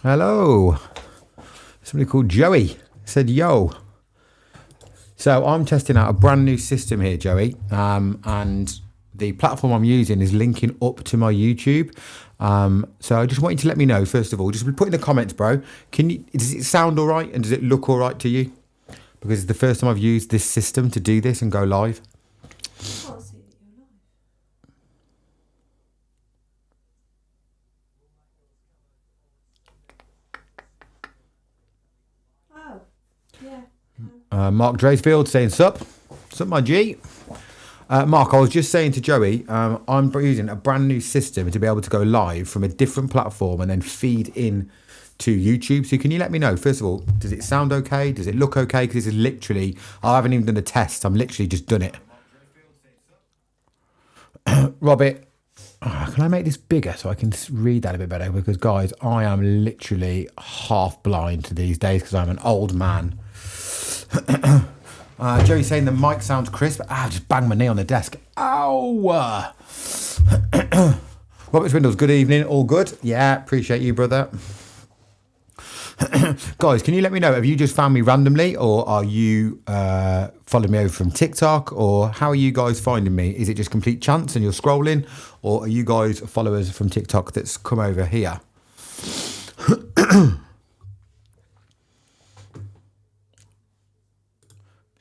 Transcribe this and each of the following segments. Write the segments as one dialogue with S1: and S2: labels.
S1: Hello. Somebody called Joey said, yo. So I'm testing out a brand new system here, Joey. And the platform I'm using is linking up to my YouTube. So I just want you to let me know, first of all, just put in the comments, bro. Does it sound all right? And does it look all right to you? Because it's the first time I've used this system to do this and go live.
S2: Can't see that you're live. Oh, yeah.
S1: Mark Draysfield saying, sup, my G. Mark, I was just saying to Joey, I'm using a brand new system to be able to go live from a different platform and then feed in to YouTube. So can you let me know, first of all, does it sound okay? Does it look okay? Because this is literally, I haven't even done a test. I'm literally just done it. Robert, can I make this bigger so I can read that a bit better? Because, guys, I am literally half blind these days because I'm an old man. Joey's saying the mic sounds crisp. I just banged my knee on the desk. Ow! Robert's Windows, good evening. All good? Yeah, appreciate you, brother. Guys, can you let me know, have you just found me randomly, or are you following me over from TikTok, or how are you guys finding me? Is it just complete chance and you're scrolling, or are you guys followers from TikTok that's come over here?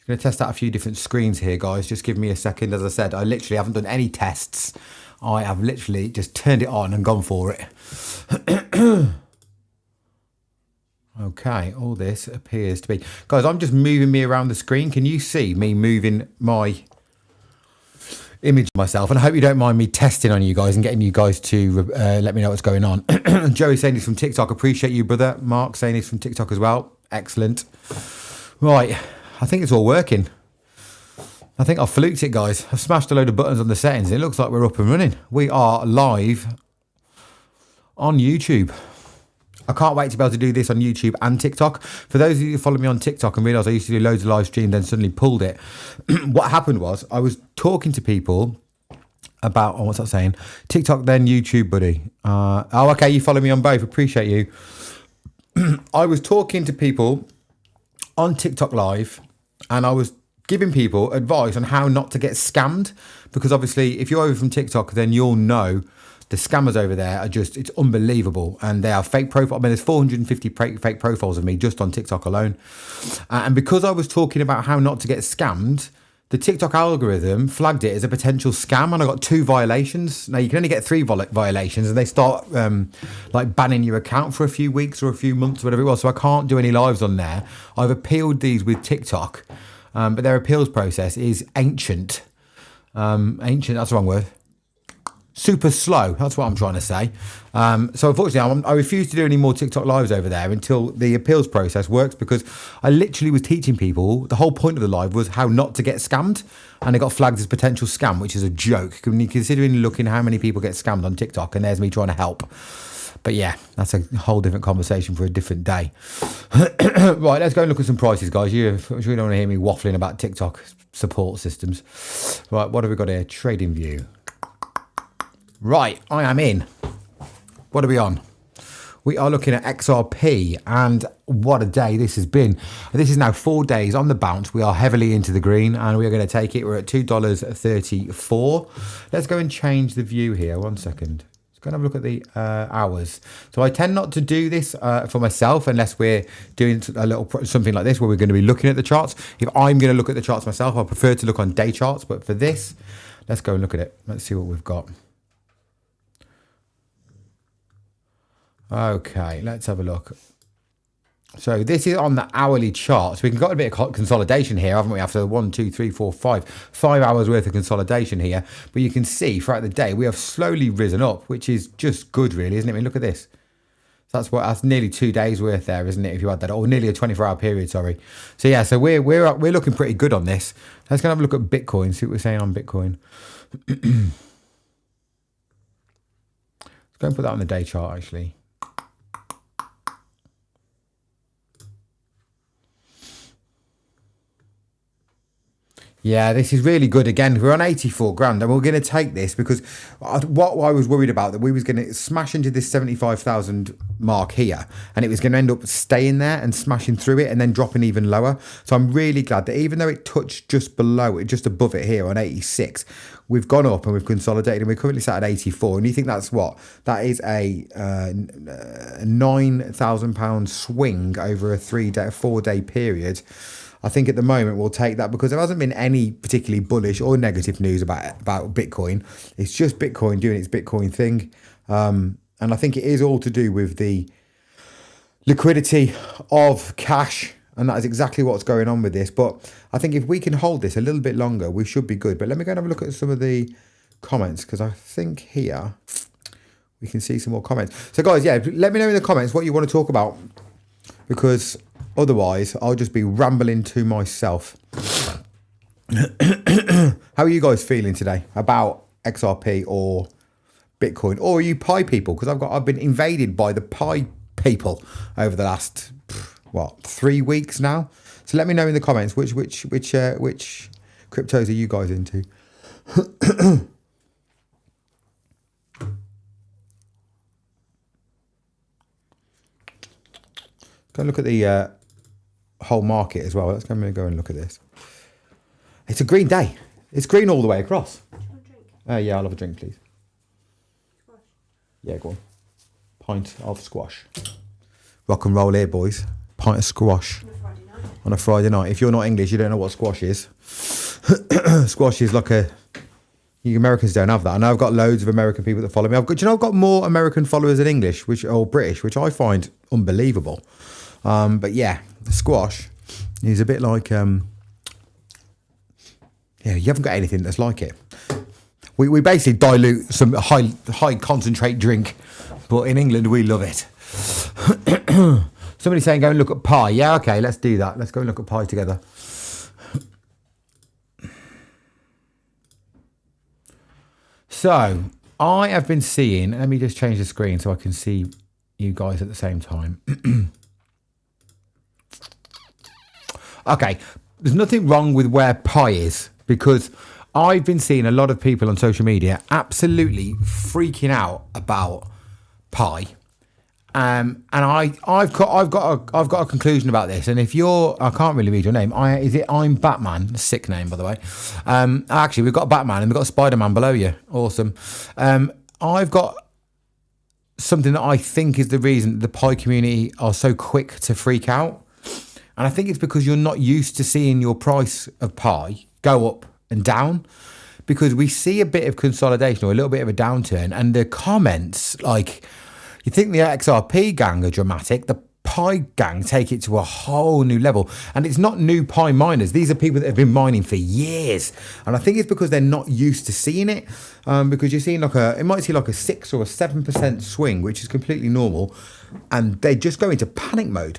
S1: Going to test out a few different screens here, guys. Just give me a second. As I said, I literally haven't done any tests. I have literally just turned it on and gone for it. Okay, all this appears to be... Guys, I'm just moving me around the screen. Can you see me moving my image of myself? And I hope you don't mind me testing on you guys and getting you guys to let me know what's going on. Joey saying he's from TikTok. Appreciate you, brother. Mark saying he's from TikTok as well. Excellent. Right, I think it's all working. I think I've fluked it, guys. I've smashed a load of buttons on the settings. It looks like we're up and running. We are live on YouTube. I can't wait to be able to do this on YouTube and TikTok. For those of you who follow me on TikTok and realise I used to do loads of live streams, then suddenly pulled it. What happened was I was talking to people about, oh, what's that saying? TikTok, then YouTube, buddy. Oh, okay, you follow me on both. Appreciate you. I was talking to people on TikTok Live, and I was giving people advice on how not to get scammed. Because obviously, if you're over from TikTok, then you'll know the scammers over there are just, it's unbelievable. And they are fake profile. I mean, there's 450 fake profiles of me just on TikTok alone. And because I was talking about how not to get scammed, the TikTok algorithm flagged it as a potential scam, and I got 2 violations. Now, you can only get 3 violations, and they start like banning your account for a few weeks or a few months, whatever it was. So I can't do any lives on there. I've appealed these with TikTok, but their appeals process is ancient. Ancient, that's the wrong word. Super slow, that's what I'm trying to say. So unfortunately, I refuse to do any more TikTok lives over there until the appeals process works, because I literally was teaching people, the whole point of the live was how not to get scammed, and it got flagged as potential scam, which is a joke, considering looking how many people get scammed on TikTok, and there's me trying to help. But yeah, that's a whole different conversation for a different day. Right, let's go and look at some prices, guys. You sure you don't want to hear me waffling about TikTok support systems. Right, what have we got here? Trading View. Right, I am in. What are we on? We are looking at XRP, and what a day this has been. This is now 4 days on the bounce. We are heavily into the green, and we are going to take it. We're at $2.34. Let's go and change the view here. 1 second. Let's go and have a look at the hours. So I tend not to do this for myself unless we're doing a little something like this where we're going to be looking at the charts. If I'm going to look at the charts myself, I prefer to look on day charts. But for this, let's go and look at it. Let's see what we've got. Okay, let's have a look. So this is on the hourly chart. So we can got a bit of consolidation here, haven't we? After 1, 2, 3, 4, 5 hours worth of consolidation here. But you can see throughout the day, we have slowly risen up, which is just good, really, isn't it? I mean, look at this. So that's nearly 2 days worth there, isn't it? If you add that, or nearly a 24-hour period, sorry. So yeah, so we're looking pretty good on this. Let's go and have a look at Bitcoin, see what we're saying on Bitcoin. Let's go and put that on the day chart, actually. Yeah, this is really good. Again, we're on 84 grand and we're going to take this because what I was worried about, that we was going to smash into this 75,000 mark here and it was going to end up staying there and smashing through it and then dropping even lower. So I'm really glad that even though it touched just below it, just above it here on 86, we've gone up and we've consolidated and we're currently sat at 84. And you think that's what? That is a £9,000 swing over a 4-day period. I think at the moment we'll take that because there hasn't been any particularly bullish or negative news about Bitcoin. It's just Bitcoin doing its Bitcoin thing. And I think it is all to do with the liquidity of cash. And that is exactly what's going on with this. But I think if we can hold this a little bit longer, we should be good. But let me go and have a look at some of the comments because I think here we can see some more comments. So guys, yeah, let me know in the comments what you want to talk about because otherwise I'll just be rambling to myself. How are you guys feeling today about XRP or Bitcoin? Or are you Pi people? Because I've been invaded by the Pi people over the last 3 weeks now. So let me know in the comments which cryptos are you guys into? Go and look at the whole market as well. Let's go and look at this. It's a green day. It's green all the way across.
S2: Do you want a drink?
S1: Yeah, I'll have a drink, please.
S2: Squash.
S1: Yeah, go on. Pint of squash. Rock and roll here, boys. Pint of squash.
S2: On a Friday night.
S1: On a Friday night. If you're not English, you don't know what squash is. Squash is like you Americans don't have that. I know I've got loads of American people that follow me. I've got more American followers than English, or British, which I find unbelievable. But yeah, the squash is a bit like, you haven't got anything that's like it. We basically dilute some high concentrate drink, but in England we love it. Somebody's saying go and look at Pi. Yeah, okay, let's do that. Let's go and look at Pi together. So I have been seeing, let me just change the screen so I can see you guys at the same time. Okay, there's nothing wrong with where Pi is because I've been seeing a lot of people on social media absolutely freaking out about Pi. And I've got a conclusion about this. And if I can't really read your name. I'm Batman. Sick name, by the way. Actually, we've got Batman and we've got Spider-Man below you. Awesome. I've got something that I think is the reason the Pi community are so quick to freak out. And I think it's because you're not used to seeing your price of Pi go up and down, because we see a bit of consolidation or a little bit of a downturn, and the comments, like, you think the XRP gang are dramatic, the Pi gang take it to a whole new level. And it's not new Pi miners. These are people that have been mining for years. And I think it's because they're not used to seeing it. Because you're seeing it might see like a 6 or a 7% swing, which is completely normal. And they just go into panic mode.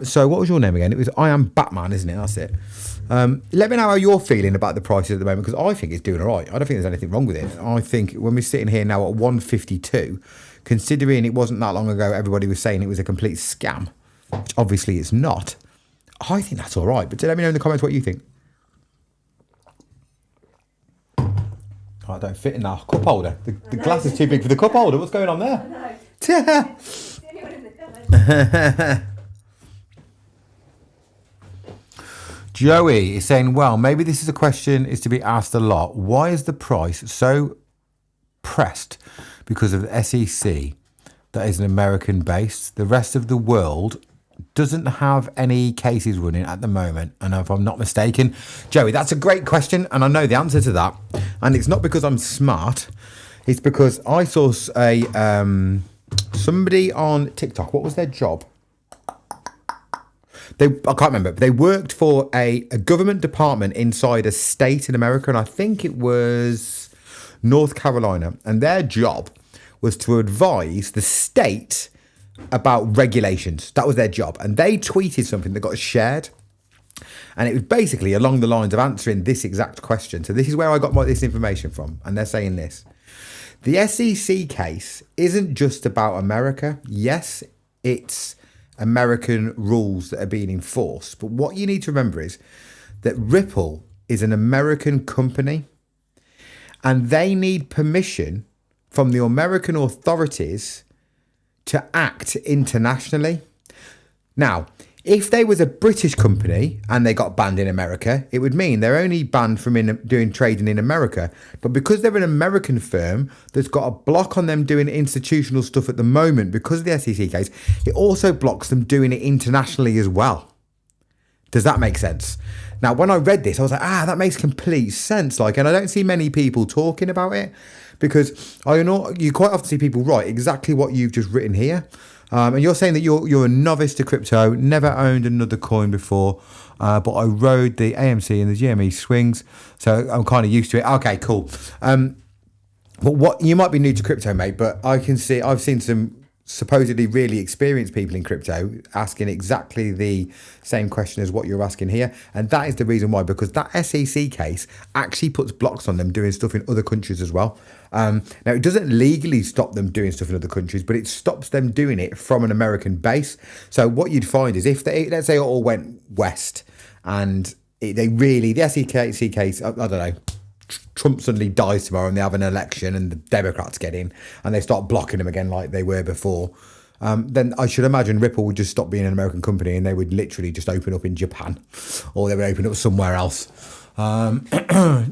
S1: So what was your name again? It was I Am Batman, isn't it? That's it. Let me know how you're feeling about the prices at the moment, because I think it's doing all right. I don't think there's anything wrong with it. I think when we're sitting here now at 152, considering it wasn't that long ago everybody was saying it was a complete scam, which obviously it's not, I think that's all right. But let me know in the comments what you think. I don't fit in that cup holder. The glass is too big for the cup holder. What's going on there?
S2: The only one in the cupboard.
S1: Joey is saying, well, maybe this is a question is to be asked a lot. Why is the price so pressed? Because of the SEC that is an American based. The rest of the world doesn't have any cases running at the moment. And if I'm not mistaken, Joey, that's a great question. And I know the answer to that. And it's not because I'm smart. It's because I saw somebody on TikTok. What was their job? I can't remember. But they worked for a government department inside a state in America. And I think it was North Carolina. And their job was to advise the state about regulations. That was their job. And they tweeted something that got shared. And it was basically along the lines of answering this exact question. So this is where I got this information from. And they're saying this. The SEC case isn't just about America. Yes, it's American rules that are being enforced. But what you need to remember is that Ripple is an American company, and they need permission from the American authorities to act internationally. Now, if they was a British company and they got banned in America, it would mean they're only banned from doing trading in America. But because they're an American firm that's got a block on them doing institutional stuff at the moment because of the SEC case, it also blocks them doing it internationally as well. Does that make sense? Now, when I read this, I was like, that makes complete sense. Like, and I don't see many people talking about it because you quite often see people write exactly what you've just written here. And you're saying that you're a novice to crypto, never owned another coin before, but I rode the AMC and the GME swings, so I'm kind of used to it. Okay, cool. But what you might be new to crypto, mate, but I've seen some supposedly really experienced people in crypto asking exactly the same question as what you're asking here, and that is the reason why, because that SEC case actually puts blocks on them doing stuff in other countries as well. Now, it doesn't legally stop them doing stuff in other countries, but it stops them doing it from an American base. So what you'd find is if let's say it all went west and the SEC case, I don't know, Trump suddenly dies tomorrow and they have an election and the Democrats get in and they start blocking him again like they were before, then I should imagine Ripple would just stop being an American company and they would literally just open up in Japan or they would open up somewhere else.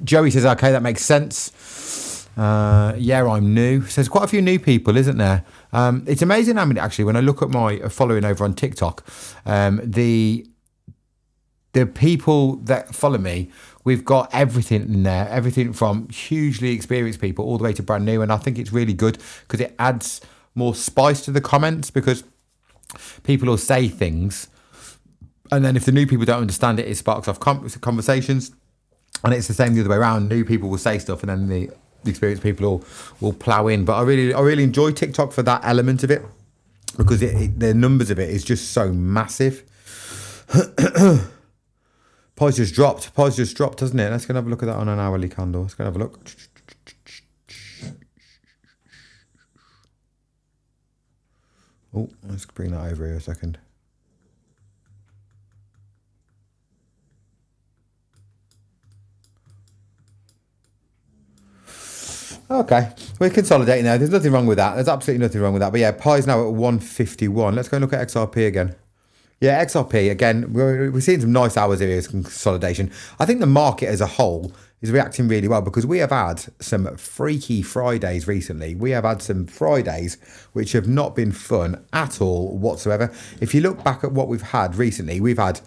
S1: Joey says, okay, that makes sense. Yeah, I'm new. So there's quite a few new people, isn't there? It's amazing how many, actually, when I look at my following over on TikTok, the people that follow me, we've got everything in there, everything from hugely experienced people all the way to brand new. And I think it's really good because it adds more spice to the comments, because people will say things and then if the new people don't understand it, it sparks off conversations. And it's the same the other way around. New people will say stuff and then the experienced people will plow in. But I really enjoy TikTok for that element of it, because the numbers of it is just so massive. Pprice just dropped, doesn't it? Let's go and have a look at that on an hourly candle. Let's go and have a look. Oh, let's bring that over here a second. Okay, we're consolidating now. There's nothing wrong with that. There's absolutely nothing wrong with that. But yeah, Pi's now at 151. Let's go and look at XRP again. Yeah, XRP, again, we're seeing some nice hours here, some consolidation. I think the market as a whole is reacting really well, because we have had some freaky Fridays recently. We have had some Fridays which have not been fun at all whatsoever. If you look back at what we've had recently, what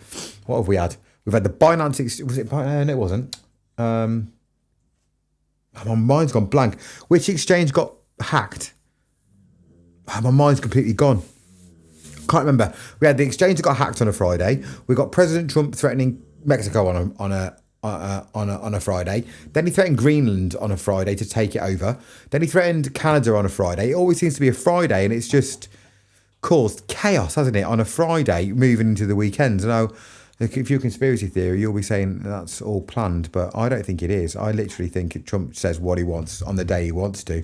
S1: have we had? We've had the Binance, was it Binance? No, it wasn't. My mind's gone blank. Which exchange got hacked? My mind's completely gone. Can't remember. We had the exchange that got hacked on a Friday. We got President Trump threatening Mexico on a Friday. Then he threatened Greenland on a Friday to take it over. Then he threatened Canada on a Friday. It always seems to be a Friday, and it's just caused chaos, hasn't it? On a Friday, moving into the weekends. Now, if you're a conspiracy theory, you'll be saying that's all planned, but I don't think it is. I literally think Trump says what he wants on the day he wants to.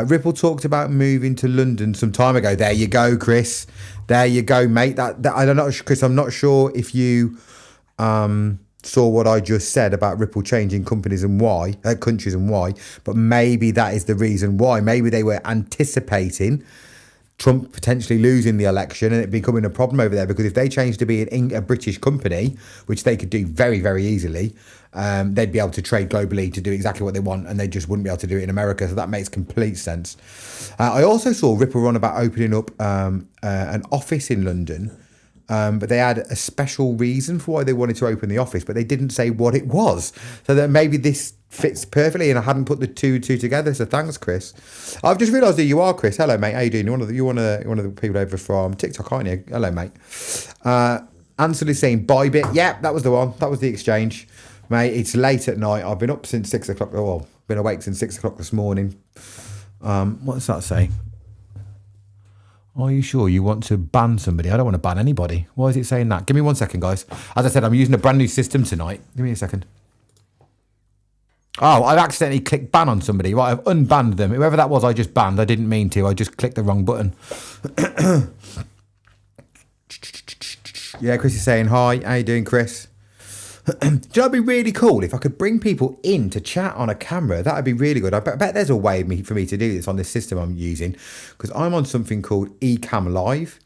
S1: Ripple talked about moving to London some time ago. There you go, Chris. There you go, mate. That I don't know, Chris. I'm not sure if you saw what I just said about Ripple changing countries and why, but maybe that is the reason why. Maybe they were anticipating Trump potentially losing the election and it becoming a problem over there, because if they changed to be a British company, which they could do very, very easily, they'd be able to trade globally to do exactly what they want, and they just wouldn't be able to do it in America. So that makes complete sense. I also saw Ripple run about opening up an office in London, but they had a special reason for why they wanted to open the office, but they didn't say what it was. So that maybe this fits perfectly, and I hadn't put the two together. So thanks, Chris. I've just realised who you are, Chris. Hello, mate. How you doing? You're one of the people over from TikTok, aren't you? Hello, mate. Ansel is saying Bybit. Yeah, that was the one. That was the exchange. Mate, it's late at night. I've been up since 6 o'clock. Oh, been awake since 6 o'clock this morning. What does that say? Are you sure you want to ban somebody? I don't want to ban anybody. Why is it saying that? Give me 1 second, guys. As I said, I'm using a brand new system tonight. Give me a second. Oh, I've accidentally clicked ban on somebody. Right, I've unbanned them. Whoever that was, I just banned. I didn't mean to. I just clicked the wrong button. Yeah, Chris is saying hi. How you doing, Chris? Do you know it'd be really cool if I could bring people in to chat on a camera? That would be really good. I bet there's a way for me to do this on this system I'm using, because I'm on something called Ecamm Live,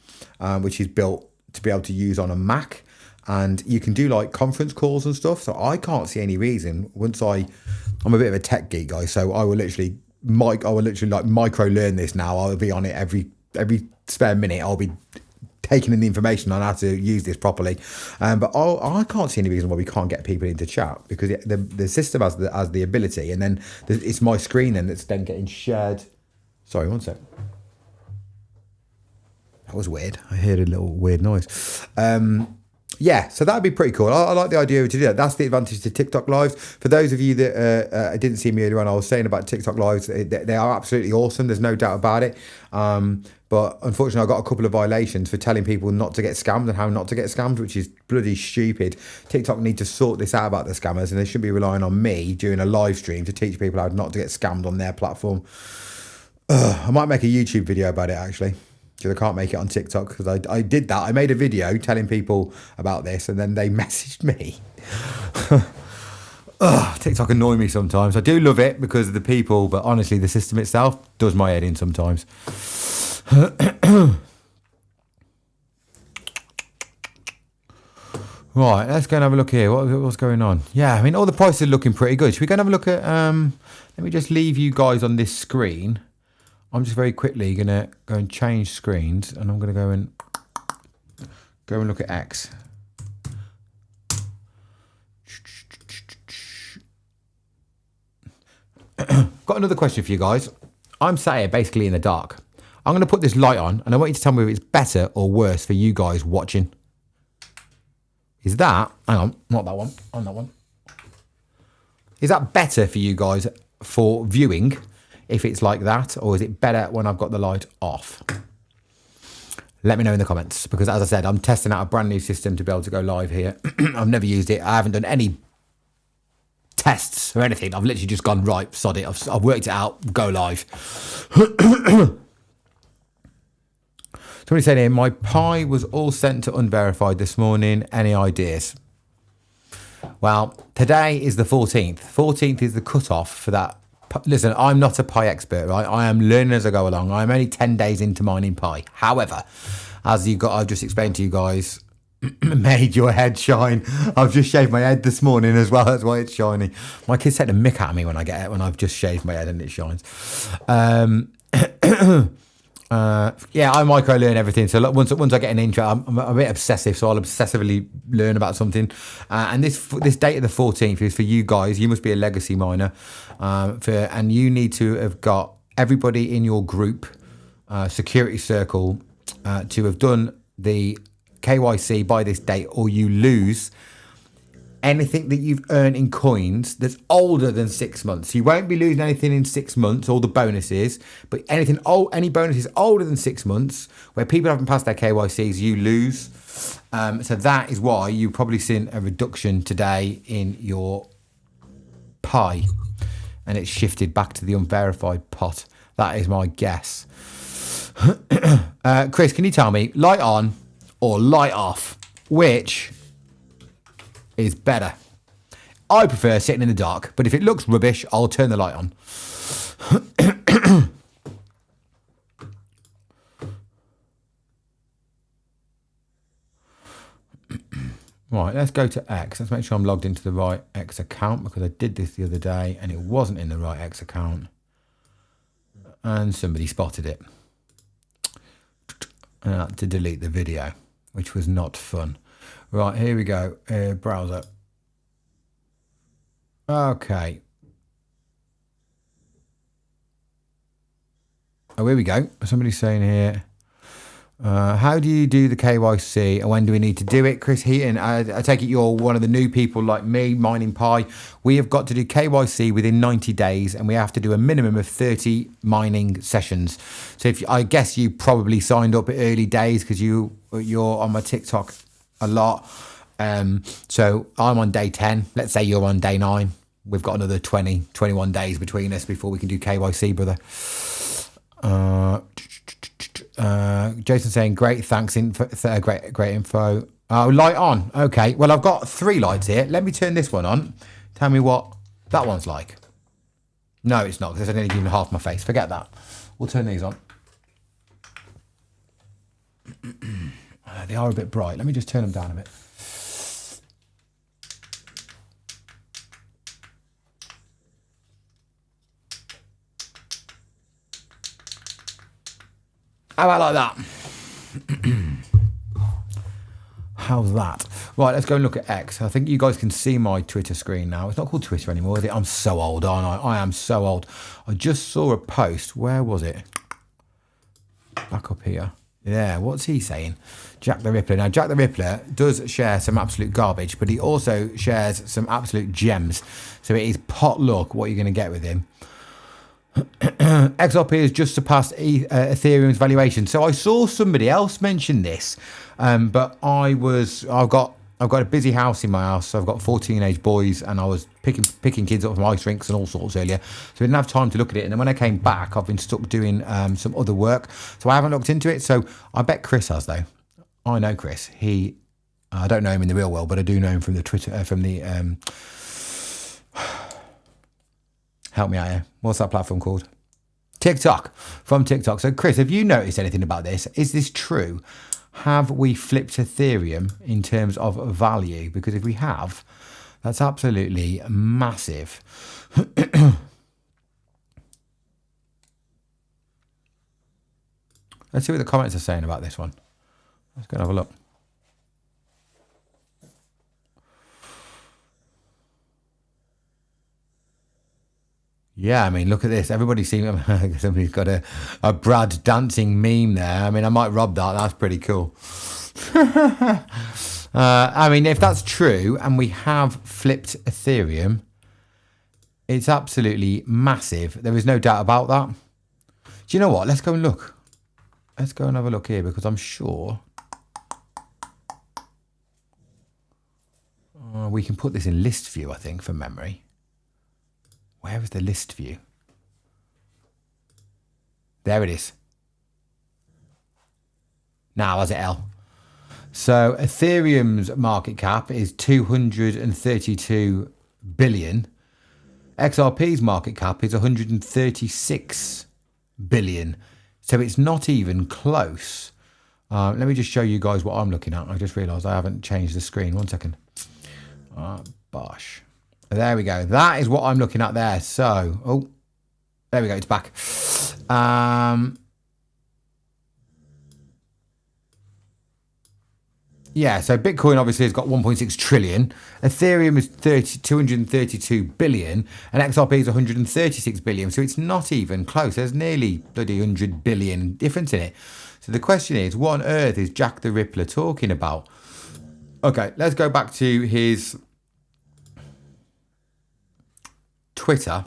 S1: which is built to be able to use on a Mac, and you can do like conference calls and stuff. So I can't see any reason I'm a bit of a tech geek, guy, so I will literally like micro learn this now. I'll be on it every spare minute. I'll be taking in the information on how to use this properly, but I can't see any reason why we can't get people into chat, because the system has the ability, and then it's my screen then that's then getting shared. Sorry, one sec. That was weird. I heard a little weird noise. Yeah, so that'd be pretty cool. I like the idea to do that. That's the advantage to TikTok Lives. For those of you that didn't see me earlier on, I was saying about TikTok Lives, they are absolutely awesome. There's no doubt about it. But unfortunately, I got a couple of violations for telling people not to get scammed and how not to get scammed, which is bloody stupid. TikTok need to sort this out about the scammers, and they should be relying on me during a live stream to teach people how not to get scammed on their platform. I might make a YouTube video about it, actually, because I can't make it on TikTok, because I did that. I made a video telling people about this, and then they messaged me. TikTok annoy me sometimes. I do love it because of the people, but honestly, the system itself does my head in sometimes. Right, let's go and have a look here. What's going on? Yeah, I mean, all the prices are looking pretty good. Should we go and have a look at... let me just leave you guys on this screen. I'm just very quickly going to go and change screens, and I'm going to go and look at X. Got another question for you guys. I'm sat here basically in the dark. I'm going to put this light on, and I want you to tell me if it's better or worse for you guys watching. Is that... Hang on, not that one. On that one. Is that better for you guys for viewing if it's like that, or is it better when I've got the light off? Let me know in the comments, because as I said, I'm testing out a brand new system to be able to go live here. I've never used it. I haven't done any tests or anything. I've literally just gone, right, sod it. I've worked it out, go live. Somebody said here, my pie was all sent to unverified this morning. Any ideas? Well, today is the 14th. 14th is the cutoff for that. Listen, I'm not a pie expert, right? I am learning as I go along. I'm only 10 days into mining pie. However, as I've just explained to you guys, made your head shine. I've just shaved my head this morning as well. That's why it's shiny. My kids take the mick out of me when I've just shaved my head and it shines. Yeah, I micro learn everything. So once I get an intro, I'm a bit obsessive, so I'll obsessively learn about something. And this date of the 14th is for you guys. You must be a legacy miner, and you need to have got everybody in your group, security circle, to have done the KYC by this date, or you lose anything that you've earned in coins that's older than 6 months. You won't be losing anything in 6 months, all the bonuses, but any bonuses older than 6 months where people haven't passed their KYCs, you lose. So that is why you've probably seen a reduction today in your pie, and it's shifted back to the unverified pot. That is my guess. Chris, can you tell me, light on or light off, which is better? I prefer sitting in the dark, but if it looks rubbish, I'll turn the light on. Right, let's go to X. Let's make sure I'm logged into the right X account, because I did this the other day and it wasn't in the right X account. And somebody spotted it. And I had to delete the video, which was not fun. Right, here we go. Browser. Okay. Oh, here we go. Somebody's saying here, how do you do the KYC and when do we need to do it? Chris Heaton, I take it you're one of the new people like me, mining pie. We have got to do KYC within 90 days and we have to do a minimum of 30 mining sessions. So I guess you probably signed up at early days because you're on my TikTok a lot. So I'm on day 10. Let's say you're on day 9. We've got another 21 days between us before we can do KYC, brother. Jason saying great, thanks, great info. Oh, light on. Okay. Well, I've got 3 lights here. Let me turn this one on. Tell me what that one's like. No, it's not, because it's only even half my face. Forget that. We'll turn these on. They are a bit bright. Let me just turn them down a bit. How about like that? How's that? Right, let's go and look at X. I think you guys can see my Twitter screen now. It's not called Twitter anymore, is it? I'm so old, aren't I? I am so old. I just saw a post. Where was it? Back up here. Yeah, what's he saying? Jack the Rippler. Now, Jack the Rippler does share some absolute garbage, but he also shares some absolute gems. So it is pot luck what you're going to get with him. XRP has just surpassed Ethereum's valuation. So I saw somebody else mention this, but I've got a busy house in my house. So I've got 4 teenage boys, and I was picking kids up from ice rinks and all sorts earlier. So I didn't have time to look at it. And then when I came back, I've been stuck doing some other work. So I haven't looked into it. So I bet Chris has, though. I know Chris. I don't know him in the real world, but I do know him from the Twitter, help me out here. What's that platform called? TikTok. From TikTok. So, Chris, have you noticed anything about this? Is this true? Have we flipped Ethereum in terms of value? Because if we have, that's absolutely massive. Let's see what the comments are saying about this one. Let's go and have a look. Yeah, I mean, look at this. Everybody seems... Somebody's got a Brad dancing meme there. I mean, I might rob that. That's pretty cool. I mean, if that's true and we have flipped Ethereum, it's absolutely massive. There is no doubt about that. Do you know what? Let's go and look. Let's go and have a look here, because I'm sure we can put this in list view, I think, from memory. Where is the list view? There it is. Now, as it L. So Ethereum's market cap is 232 billion. XRP's market cap is 136 billion. So it's not even close. Let me just show you guys what I'm looking at. I just realised I haven't changed the screen. 1 second. Bosh. There we go. That is what I'm looking at there. So, oh, there we go. It's back. Yeah, so Bitcoin obviously has got 1.6 trillion. Ethereum is 232 billion. And XRP is 136 billion. So it's not even close. There's nearly bloody 100 billion difference in it. So the question is, what on earth is Jack the Rippler talking about? Okay, let's go back to his Twitter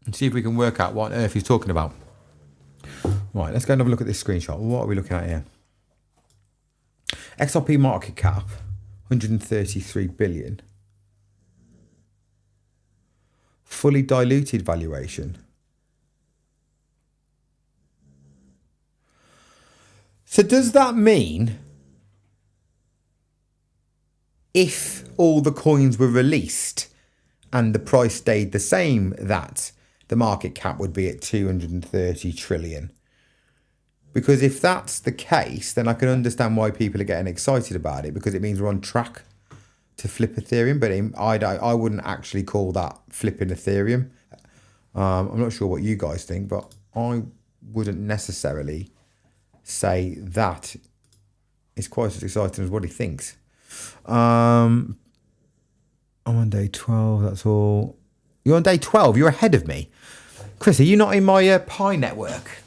S1: and see if we can work out what on earth he's talking about. Right, let's go and have a look at this screenshot. What are we looking at here? XRP market cap, 133 billion. Fully diluted valuation. So does that mean if all the coins were released and the price stayed the same, that the market cap would be at 230 trillion? Because if that's the case, then I can understand why people are getting excited about it, because it means we're on track to flip Ethereum. But I wouldn't actually call that flipping Ethereum. I'm not sure what you guys think, but I wouldn't necessarily say that is quite as exciting as what he thinks. I'm on day 12, that's all. You're on day 12, you're ahead of me. Chris, are you not in my Pi network?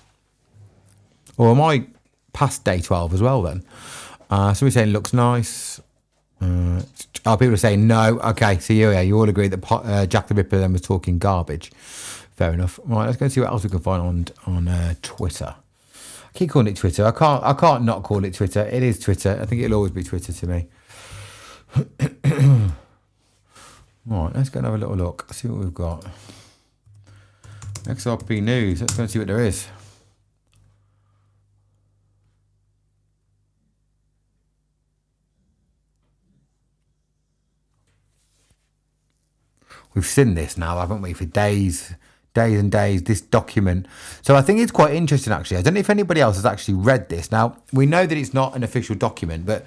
S1: Or am I past day 12 as well then? Somebody's saying looks nice. People are saying no. Okay, so you all agree that Jack the Ripper then was talking garbage. Fair enough. Right, let's go and see what else we can find on Twitter. I keep calling it Twitter. I can't not call it Twitter. It is Twitter. I think it'll always be Twitter to me. Right, let's go and have a little look. See what we've got. XRP news. Let's go and see what there is. We've seen this now, haven't we, for days and days, this document. So I think it's quite interesting, actually. I don't know if anybody else has actually read this. Now, we know that it's not an official document, but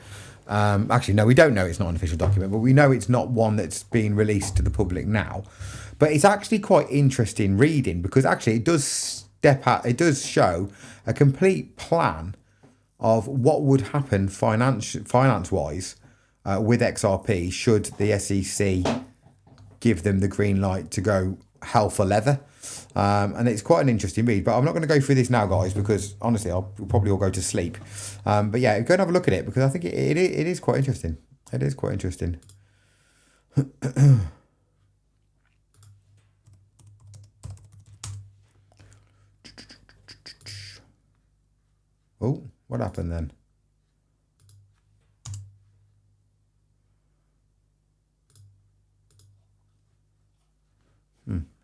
S1: actually, no, we don't know it's not an official document, but we know it's not one that's being released to the public now. But it's actually quite interesting reading, because actually it does show a complete plan of what would happen finance-wise with XRP should the SEC give them the green light to go hell for leather. And it's quite an interesting read, but I'm not going to go through this now, guys, because honestly, I'll probably all go to sleep. But yeah, go and have a look at it, because I think it is quite interesting. It is quite interesting. Oh, what happened then?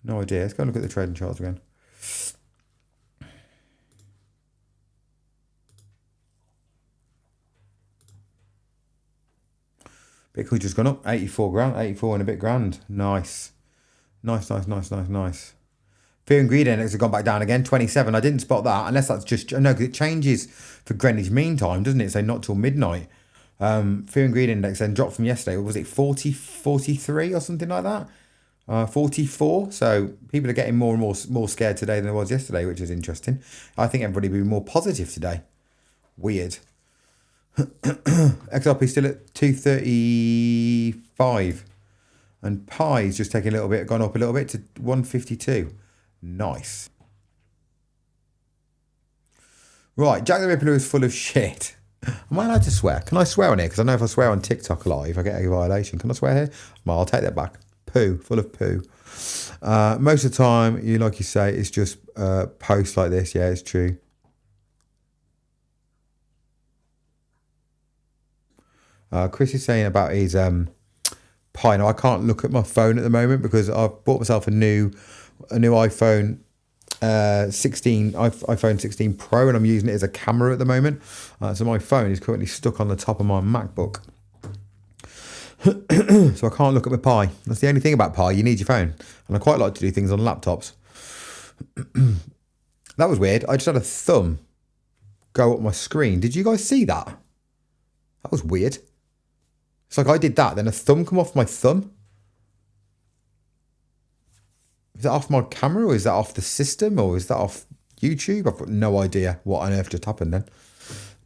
S1: No idea. Let's go and look at the trading charts again. Bitcoin just gone up 84 grand, 84 and a bit grand. Nice. Nice. Fear and greed index have gone back down again, 27. I didn't spot that, unless that's just, no, because it changes for Greenwich Mean Time, doesn't it? So not till midnight. Fear and greed index then dropped from yesterday. Was it 40, 43 or something like that? 44. So people are getting more and more scared today than there was yesterday, which is interesting. I think everybody will be more positive today. Weird. XRP still at 235, and Pi's just taking gone up a little bit to 152. Nice. Right, Jack the Ripper is full of shit. Am I allowed to swear? Can I swear on here? Because I know if I swear on TikTok live, I get a violation. Can I swear here? Well, I'll take that back. Poo, full of poo. Most of the time, like you say, it's just posts like this. Yeah, it's true. Chris is saying about his Pi. Now, I can't look at my phone at the moment because I've bought myself a new iPhone 16, iPhone 16 Pro, and I'm using it as a camera at the moment. So my phone is currently stuck on the top of my MacBook. So I can't look at my Pi. That's the only thing about Pi. You need your phone. And I quite like to do things on laptops. That was weird. I just had a thumb go up my screen. Did you guys see that? That was weird. It's like I did that, then a thumb come off my thumb. Is that off my camera, or is that off the system, or is that off YouTube? I've got no idea what on earth just happened then.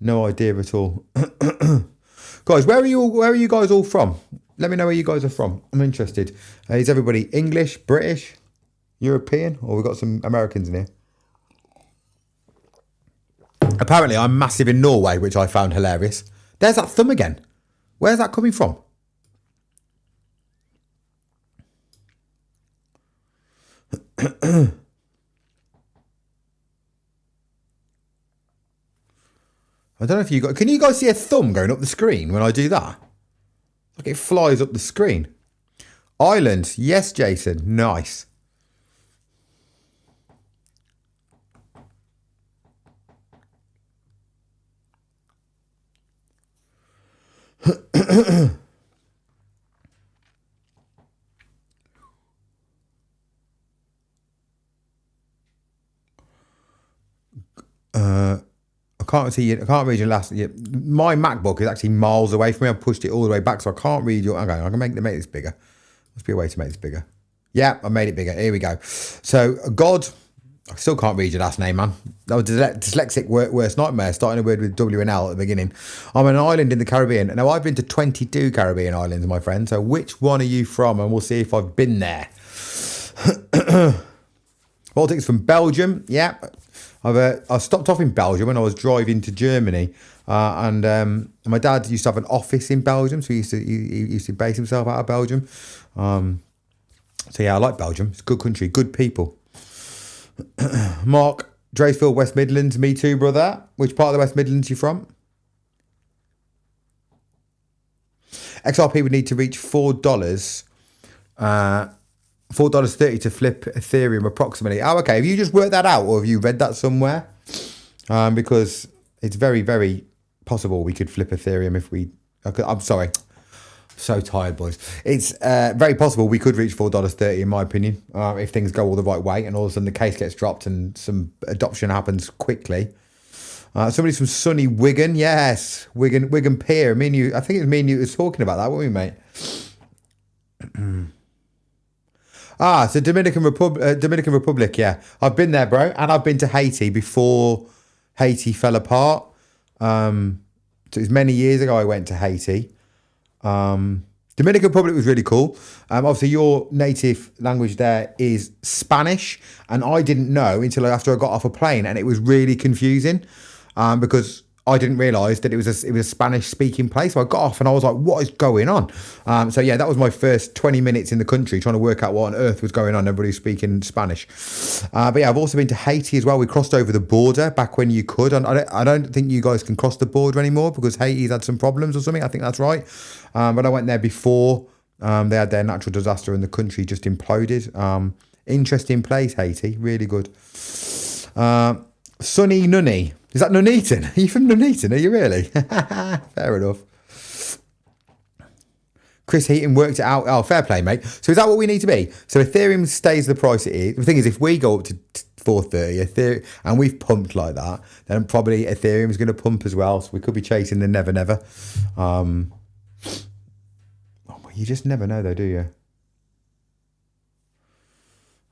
S1: No idea at all. Guys, where are you guys all from? Let me know where you guys are from. I'm interested. Is everybody English, British, European, or we've got some Americans in here? Apparently, I'm massive in Norway, which I found hilarious. There's that thumb again. Where's that coming from? I don't know if you got... Can you guys see a thumb going up the screen when I do that? Like it flies up the screen. Ireland. Yes, Jason. Nice. I can't see you. I can't read your last. My MacBook is actually miles away from me. I've pushed it all the way back, so I can't read your. Okay, I can make this bigger. Must be a way to make this bigger. Yeah, I made it bigger. Here we go. So, God, I still can't read your last name, man. That was dyslexic worst nightmare, starting a word with W and L at the beginning. I'm an island in the Caribbean. Now, I've been to 22 Caribbean islands, my friend. So, which one are you from? And we'll see if I've been there. Baltics from Belgium. Yeah. I stopped off in Belgium when I was driving to Germany. And my dad used to have an office in Belgium. So he used to base himself out of Belgium. So, yeah, I like Belgium. It's a good country, good people. Mark, Draysfield, West Midlands. Me too, brother. Which part of the West Midlands are you from? XRP would need to reach $4. $4.30 to flip Ethereum approximately. Oh, okay. Have you just worked that out, or have you read that somewhere? Because it's very, very possible we could flip Ethereum if we... I'm sorry. So tired, boys. It's very possible we could reach $4.30, in my opinion, if things go all the right way and all of a sudden the case gets dropped and some adoption happens quickly. Somebody from sunny Wigan. Yes, Wigan Pier. Me and you, I think it was me and you was talking about that, weren't we, mate? So Dominican Republic, yeah. I've been there, bro, and I've been to Haiti before Haiti fell apart. So it was many years ago I went to Haiti. Dominican Republic was really cool. Obviously, your native language there is Spanish, and I didn't know until after I got off a plane, and it was really confusing because I didn't realise that it was a Spanish-speaking place. So I got off and I was like, what is going on? So yeah, that was my first 20 minutes in the country trying to work out what on earth was going on. Everybody was speaking Spanish. But yeah, I've also been to Haiti as well. We crossed over the border back when you could. And I don't think you guys can cross the border anymore because Haiti's had some problems or something. I think that's right. But I went there before they had their natural disaster and the country just imploded. Interesting place, Haiti. Really good. Sunny Nunny. Is that Nuneaton? Are you from Nuneaton? Are you really? Fair enough. Chris Heaton worked it out. Oh, fair play, mate. So is that what we need to be? So Ethereum stays the price it is. The thing is, if we go up to 430 Ethereum, and we've pumped like that, then probably Ethereum is going to pump as well. So we could be chasing the never. You just never know, though, do you?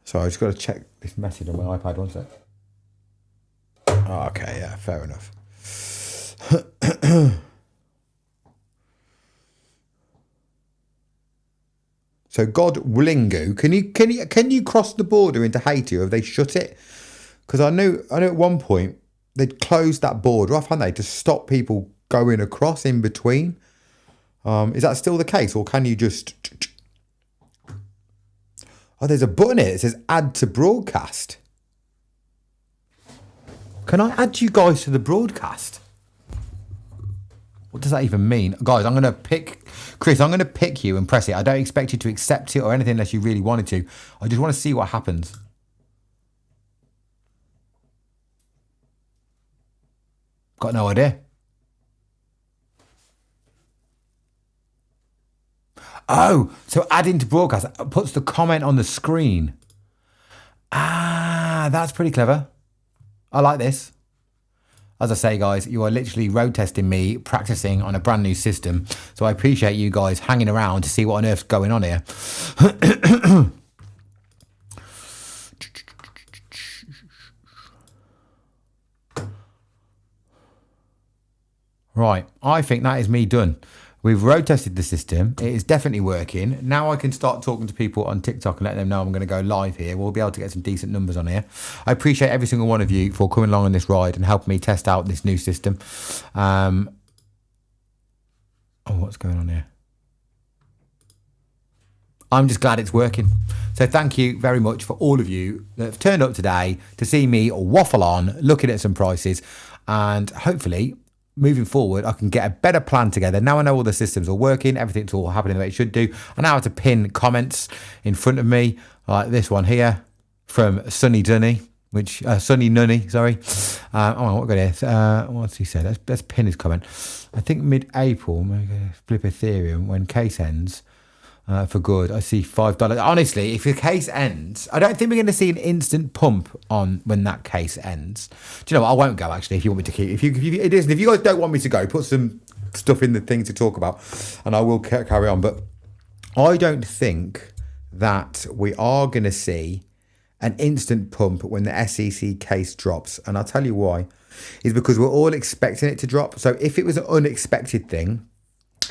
S1: So I just got to check this message on my iPad. One sec. Oh, okay, yeah, fair enough. So God Willingu, can you cross the border into Haiti, or have they shut it? Because I know at one point they'd closed that border off, hadn't they, to stop people going across in between. Is that still the case, or can you just? Oh, there's a button here that says add to broadcast. Can I add you guys to the broadcast? What does that even mean? Guys, I'm going to pick... Chris, I'm going to pick you and press it. I don't expect you to accept it or anything unless you really wanted to. I just want to see what happens. Got no idea. Oh, so adding to broadcast puts the comment on the screen. Ah, that's pretty clever. I like this. As I say, guys, you are literally road testing me, practicing on a brand new system. So I appreciate you guys hanging around to see what on earth's going on here. Right, I think that is me done. We've road tested the system. It is definitely working. Now I can start talking to people on TikTok and letting them know I'm going to go live here. We'll be able to get some decent numbers on here. I appreciate every single one of you for coming along on this ride and helping me test out this new system. Oh, what's going on here? I'm just glad it's working. So thank you very much for all of you that have turned up today to see me waffle on, looking at some prices, and hopefully moving forward, I can get a better plan together. Now I know all the systems are working, everything's all happening the way it should do. I now have to pin comments in front of me, like this one here from Sunny Dunny, Sunny Nunny, sorry. What got here? What's he said? Let's pin his comment. I think mid-April, flip Ethereum when case ends. For good, I see $5. Honestly, if the case ends, I don't think we're going to see an instant pump on when that case ends. Do you know what? I won't go, actually, if you want me to keep. If you guys don't want me to go, put some stuff in the thing to talk about, and I will carry on. But I don't think that we are going to see an instant pump when the SEC case drops. And I'll tell you why. Is because we're all expecting it to drop. So if it was an unexpected thing,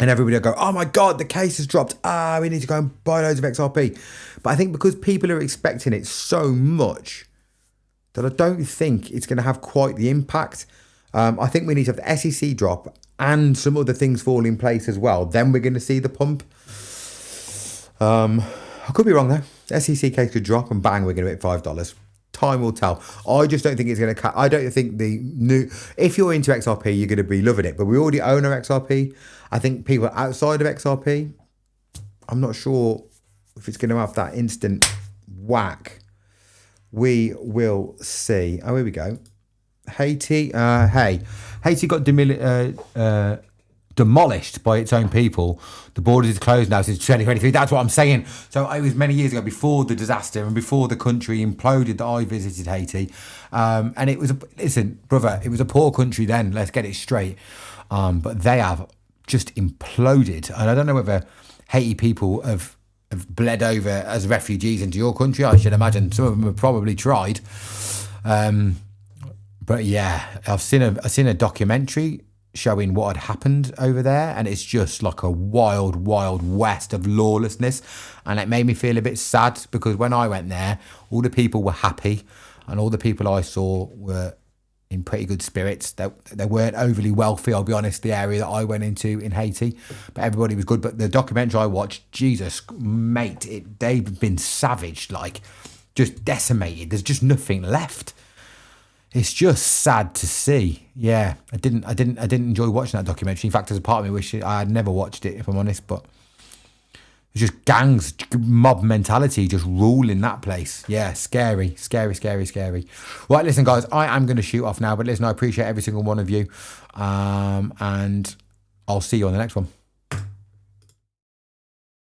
S1: and everybody will go, oh my God, the case has dropped. We need to go and buy loads of XRP. But I think because people are expecting it so much that I don't think it's going to have quite the impact. I think we need to have the SEC drop and some other things fall in place as well. Then we're going to see the pump. I could be wrong though. The SEC case could drop and bang, we're going to hit $5. Time will tell. I just don't think it's going to... I don't think the new... If you're into XRP, you're going to be loving it. But we already own our XRP. I think people outside of XRP, I'm not sure if it's going to have that instant whack. We will see. Oh, here we go. Haiti. Haiti got demolished by its own people. The borders is closed now since 2023. That's what I'm saying. So it was many years ago, before the disaster and before the country imploded, that I visited Haiti. And it was, listen, brother, it was a poor country then. Let's get it straight. But they have just imploded. And I don't know whether Haiti people have bled over as refugees into your country. I should imagine some of them have probably tried. But yeah, I've seen a documentary showing what had happened over there, and it's just like a wild west of lawlessness. And it made me feel a bit sad, because when I went there, all the people were happy and all the people I saw were in pretty good spirits. They weren't overly wealthy, I'll be honest, the area that I went into in Haiti, but everybody was good. But the documentary I watched, Jesus, mate, they've been savaged, like just decimated. There's just nothing left. It's just sad to see. Yeah, I didn't enjoy watching that documentary. In fact, there's a part of me wish I had never watched it, if I'm honest. But it's just gangs, mob mentality just ruling that place. Yeah, scary. Right, listen, guys, I am going to shoot off now. But listen, I appreciate every single one of you. And I'll see you on the next one.